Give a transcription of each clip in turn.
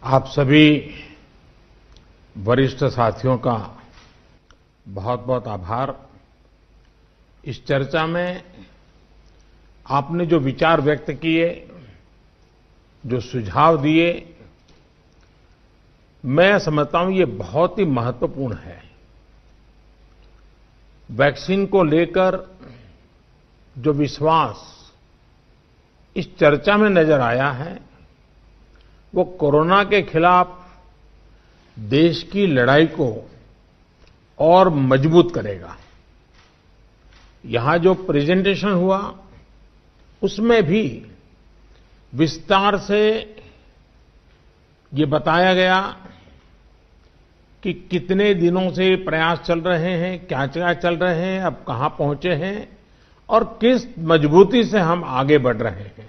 आप सभी वरिष्ठ साथियों का बहुत बहुत आभार। इस चर्चा में आपने जो विचार व्यक्त किए, जो सुझाव दिए, मैं समझता हूं ये बहुत ही महत्वपूर्ण है। वैक्सीन को लेकर जो विश्वास इस चर्चा में नजर आया है, वो कोरोना के खिलाफ देश की लड़ाई को और मजबूत करेगा। यहां जो प्रेजेंटेशन हुआ, उसमें भी विस्तार से ये बताया गया कि कितने दिनों से प्रयास चल रहे हैं, क्या क्या चल रहे हैं, अब कहां पहुंचे हैं और किस मजबूती से हम आगे बढ़ रहे हैं।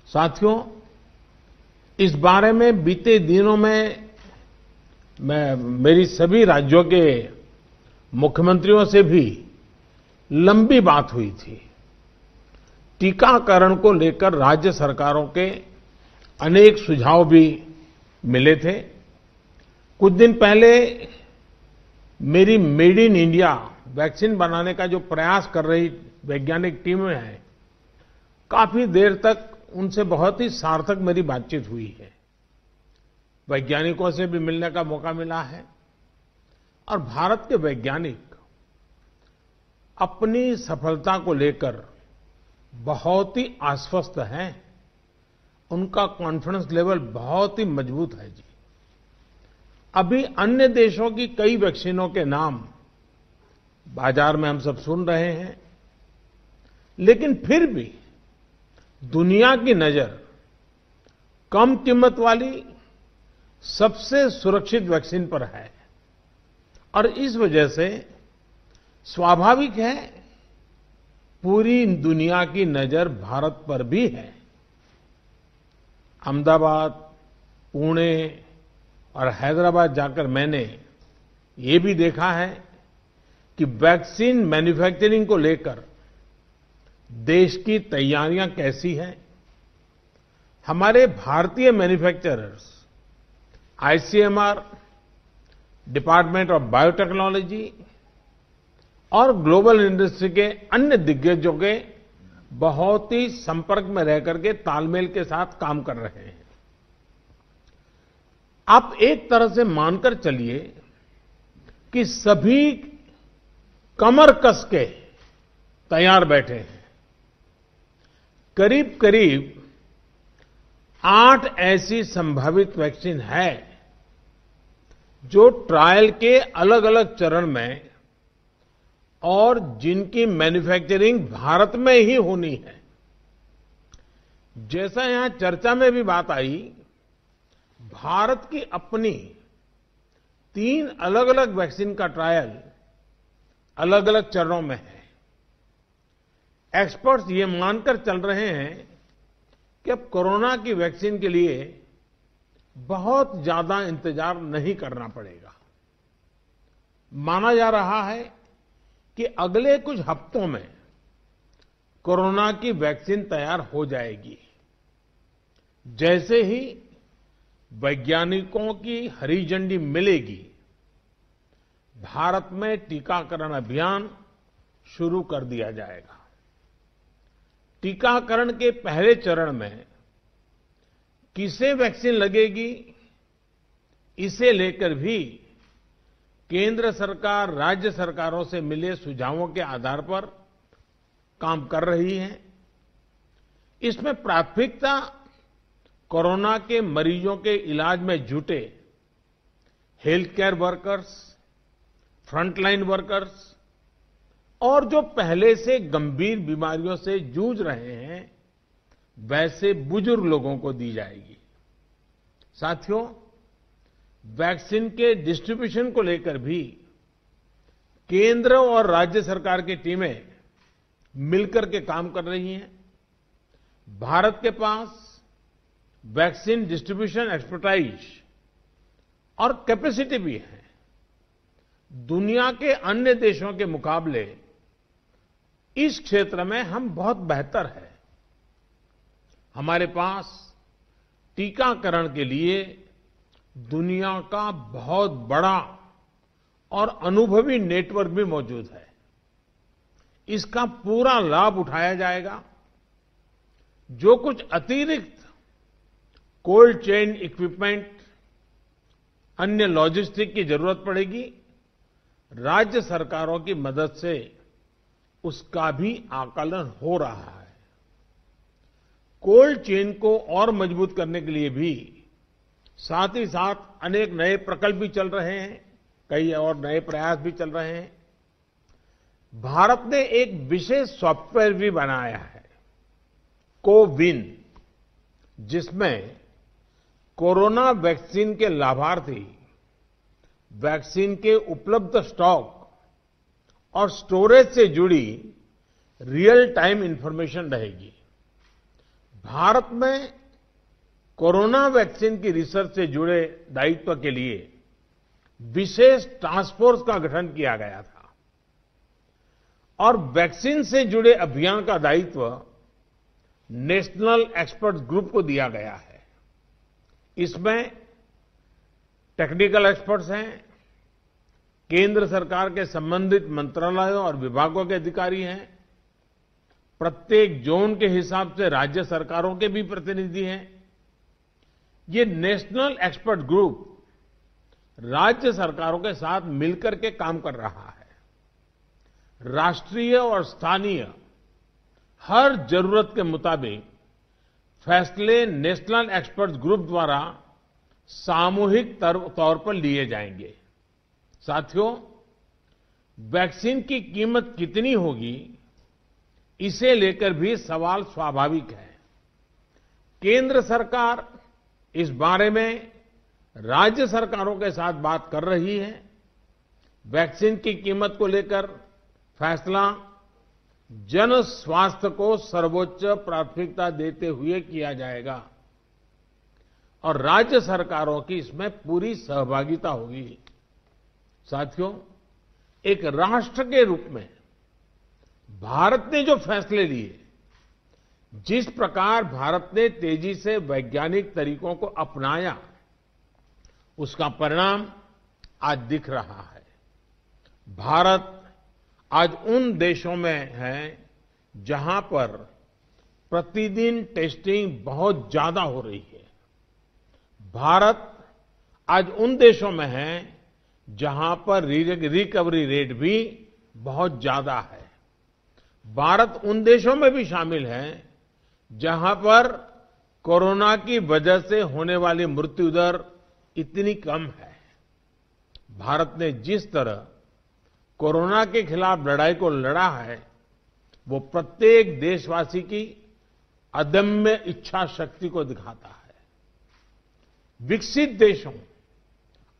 साथियों, इस बारे में बीते दिनों में मेरी सभी राज्यों के मुख्यमंत्रियों से भी लंबी बात हुई थी। टीकाकरण को लेकर राज्य सरकारों के अनेक सुझाव भी मिले थे। कुछ दिन पहले मेरी मेड इन इंडिया वैक्सीन बनाने का जो प्रयास कर रही वैज्ञानिक टीमें हैं, काफी देर तक उनसे बहुत ही सार्थक मेरी बातचीत हुई है। वैज्ञानिकों से भी मिलने का मौका मिला है और भारत के वैज्ञानिक अपनी सफलता को लेकर बहुत ही आश्वस्त हैं। उनका कॉन्फिडेंस लेवल बहुत ही मजबूत है जी। अभी अन्य देशों की कई वैक्सीनों के नाम बाजार में हम सब सुन रहे हैं, लेकिन फिर भी दुनिया की नजर कम कीमत वाली सबसे सुरक्षित वैक्सीन पर है और इस वजह से स्वाभाविक है पूरी दुनिया की नजर भारत पर भी है। अहमदाबाद, पुणे और हैदराबाद जाकर मैंने ये भी देखा है कि वैक्सीन मैन्युफैक्चरिंग को लेकर देश की तैयारियां कैसी हैं। हमारे भारतीय manufacturers, ICMR, department of biotechnology और ग्लोबल इंडस्ट्री के अन्य दिग्गजों के बहुत ही संपर्क में रह करके तालमेल के साथ काम कर रहे हैं। आप एक तरह से मानकर चलिए कि सभी कमर कस के तैयार बैठे हैं। करीब करीब 8 ऐसी संभावित वैक्सीन है जो ट्रायल के अलग अलग चरण में और जिनकी मैन्युफैक्चरिंग भारत में ही होनी है। जैसा यहां चर्चा में भी बात आई, भारत की अपनी 3 अलग अलग वैक्सीन का ट्रायल अलग अलग चरणों में है। एक्सपर्ट्स ये मानकर चल रहे हैं कि अब कोरोना की वैक्सीन के लिए बहुत ज्यादा इंतजार नहीं करना पड़ेगा। माना जा रहा है कि अगले कुछ हफ्तों में कोरोना की वैक्सीन तैयार हो जाएगी। जैसे ही वैज्ञानिकों की हरी झंडी मिलेगी, भारत में टीकाकरण अभियान शुरू कर दिया जाएगा। टीकाकरण के पहले चरण में किसे वैक्सीन लगेगी, इसे लेकर भी केंद्र सरकार राज्य सरकारों से मिले सुझावों के आधार पर काम कर रही है। इसमें प्राथमिकता कोरोना के मरीजों के इलाज में जुटे health care workers, frontline workers और जो पहले से गंभीर बीमारियों से जूझ रहे हैं, वैसे बुजुर्ग लोगों को दी जाएगी। साथियों, वैक्सीन के डिस्ट्रीब्यूशन को लेकर भी केंद्र और राज्य सरकार की टीमें मिलकर के काम कर रही हैं। भारत के पास वैक्सीन डिस्ट्रीब्यूशन एक्सपर्टाइज और कैपेसिटी भी है। दुनिया के अन्य देशों के मुकाबले इस क्षेत्र में हम बहुत बेहतर हैं। हमारे पास टीकाकरण के लिए दुनिया का बहुत बड़ा और अनुभवी नेटवर्क भी मौजूद है। इसका पूरा लाभ उठाया जाएगा। जो कुछ अतिरिक्त कोल्ड चेन इक्विपमेंट, अन्य लॉजिस्टिक की जरूरत पड़ेगी, राज्य सरकारों की मदद से उसका भी आकलन हो रहा है। कोल्ड चेन को और मजबूत करने के लिए भी साथ ही साथ अनेक नए प्रकल्प भी चल रहे हैं, कई और नए प्रयास भी चल रहे हैं। भारत ने एक विशेष सॉफ्टवेयर भी बनाया है, कोविन, जिसमें कोरोना वैक्सीन के लाभार्थी वैक्सीन के उपलब्ध स्टॉक और स्टोरेज से जुड़ी रियल टाइम इंफॉर्मेशन रहेगी। भारत में कोरोना वैक्सीन की रिसर्च से जुड़े दायित्व के लिए विशेष टास्क फोर्स का गठन किया गया था और वैक्सीन से जुड़े अभियान का दायित्व नेशनल एक्सपर्ट ग्रुप को दिया गया है। इसमें टेक्निकल एक्सपर्ट्स हैं, केंद्र सरकार के संबंधित मंत्रालयों और विभागों के अधिकारी हैं, प्रत्येक जोन के हिसाब से राज्य सरकारों के भी प्रतिनिधि हैं। ये नेशनल एक्सपर्ट ग्रुप राज्य सरकारों के साथ मिलकर के काम कर रहा है। राष्ट्रीय और स्थानीय हर जरूरत के मुताबिक फैसले नेशनल एक्सपर्ट ग्रुप द्वारा सामूहिक तौर पर लिए जाएंगे। साथियों, वैक्सीन की कीमत कितनी होगी, इसे लेकर भी सवाल स्वाभाविक है। केंद्र सरकार इस बारे में राज्य सरकारों के साथ बात कर रही है। वैक्सीन की कीमत को लेकर फैसला जन स्वास्थ्य को सर्वोच्च प्राथमिकता देते हुए किया जाएगा और राज्य सरकारों की इसमें पूरी सहभागिता होगी। साथियों, एक राष्ट्र के रूप में भारत ने जो फैसले लिए, जिस प्रकार भारत ने तेजी से वैज्ञानिक तरीकों को अपनाया, उसका परिणाम आज दिख रहा है। भारत आज उन देशों में है जहां पर प्रतिदिन टेस्टिंग बहुत ज्यादा हो रही है। भारत आज उन देशों में है जहां पर रिकवरी रेट भी बहुत ज्यादा है। भारत उन देशों में भी शामिल है जहां पर कोरोना की वजह से होने वाली मृत्यु दर इतनी कम है। भारत ने जिस तरह कोरोना के खिलाफ लड़ाई को लड़ा है, वो प्रत्येक देशवासी की अदम्य इच्छा शक्ति को दिखाता है। विकसित देशों,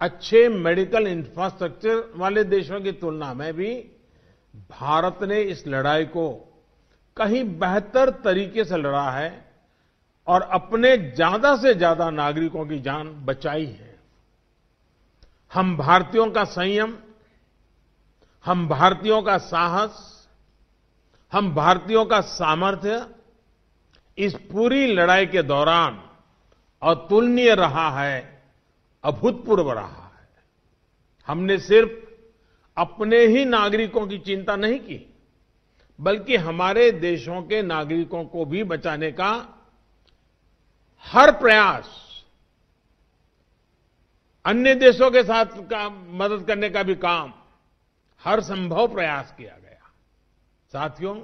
अच्छे मेडिकल इंफ्रास्ट्रक्चर वाले देशों की तुलना में भी भारत ने इस लड़ाई को कहीं बेहतर तरीके से लड़ा है और अपने ज्यादा से ज्यादा नागरिकों की जान बचाई है। हम भारतीयों का संयम, हम भारतीयों का साहस, हम भारतीयों का सामर्थ्य इस पूरी लड़ाई के दौरान अतुलनीय रहा है, अभूतपूर्व रहा है। हमने सिर्फ अपने ही नागरिकों की चिंता नहीं की, बल्कि हमारे देशों के नागरिकों को भी बचाने का हर प्रयास, अन्य देशों के साथ मदद करने का भी काम, हर संभव प्रयास किया गया। साथियों,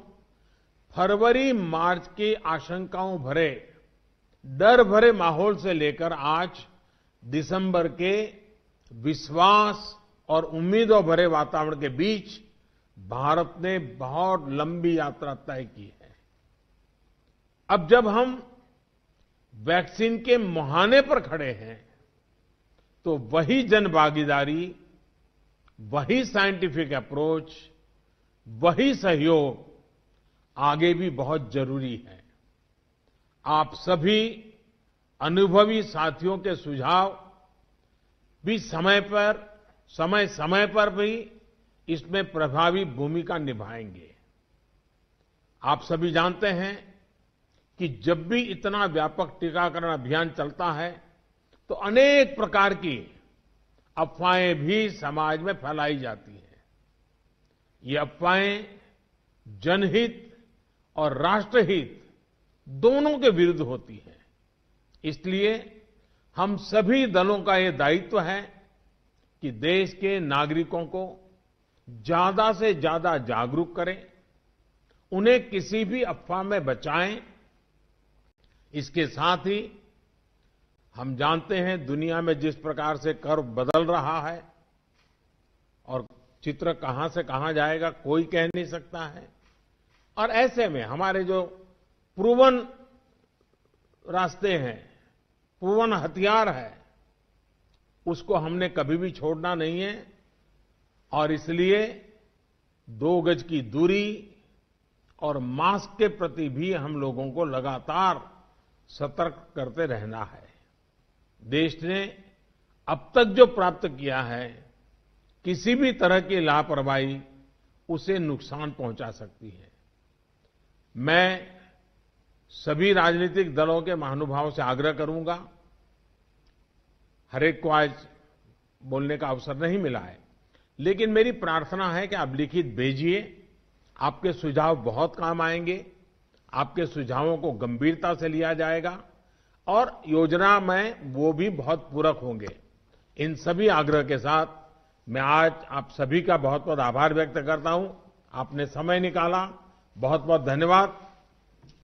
फरवरी मार्च की आशंकाओं भरे, डर भरे माहौल से लेकर आज दिसंबर के विश्वास और उम्मीदों भरे वातावरण के बीच भारत ने बहुत लंबी यात्रा तय की है। अब जब हम वैक्सीन के मुहाने पर खड़े हैं, तो वही जन भागीदारी, वही साइंटिफिक अप्रोच, वही सहयोग आगे भी बहुत जरूरी है। आप सभी अनुभवी साथियों के सुझाव भी समय समय पर भी इसमें प्रभावी भूमिका निभाएंगे। आप सभी जानते हैं कि जब भी इतना व्यापक टीकाकरण अभियान चलता है तो अनेक प्रकार की अफवाहें भी समाज में फैलाई जाती हैं। ये अफवाहें जनहित और राष्ट्रहित दोनों के विरुद्ध होती हैं। इसलिए हम सभी दलों का ये दायित्व है कि देश के नागरिकों को ज्यादा से ज्यादा जागरूक करें, उन्हें किसी भी अफवाह में बचाएं। इसके साथ ही हम जानते हैं दुनिया में जिस प्रकार से कर्व बदल रहा है और चित्र कहां से कहां जाएगा कोई कह नहीं सकता है, और ऐसे में हमारे जो प्रूवन रास्ते हैं, प्रूवन हथियार है, उसको हमने कभी भी छोड़ना नहीं है। और इसलिए 2 गज की दूरी और मास्क के प्रति भी हम लोगों को लगातार सतर्क करते रहना है। देश ने अब तक जो प्राप्त किया है, किसी भी तरह की लापरवाही उसे नुकसान पहुंचा सकती है। मैं सभी राजनीतिक दलों के महानुभावों से आग्रह करूंगा, हर एक को आज बोलने का अवसर नहीं मिला है, लेकिन मेरी प्रार्थना है कि आप लिखित भेजिए। आपके सुझाव बहुत काम आएंगे, आपके सुझावों को गंभीरता से लिया जाएगा और योजना में वो भी बहुत पूरक होंगे। इन सभी आग्रह के साथ मैं आज आप सभी का बहुत बहुत आभार व्यक्त करता हूं। आपने समय निकाला, बहुत बहुत धन्यवाद।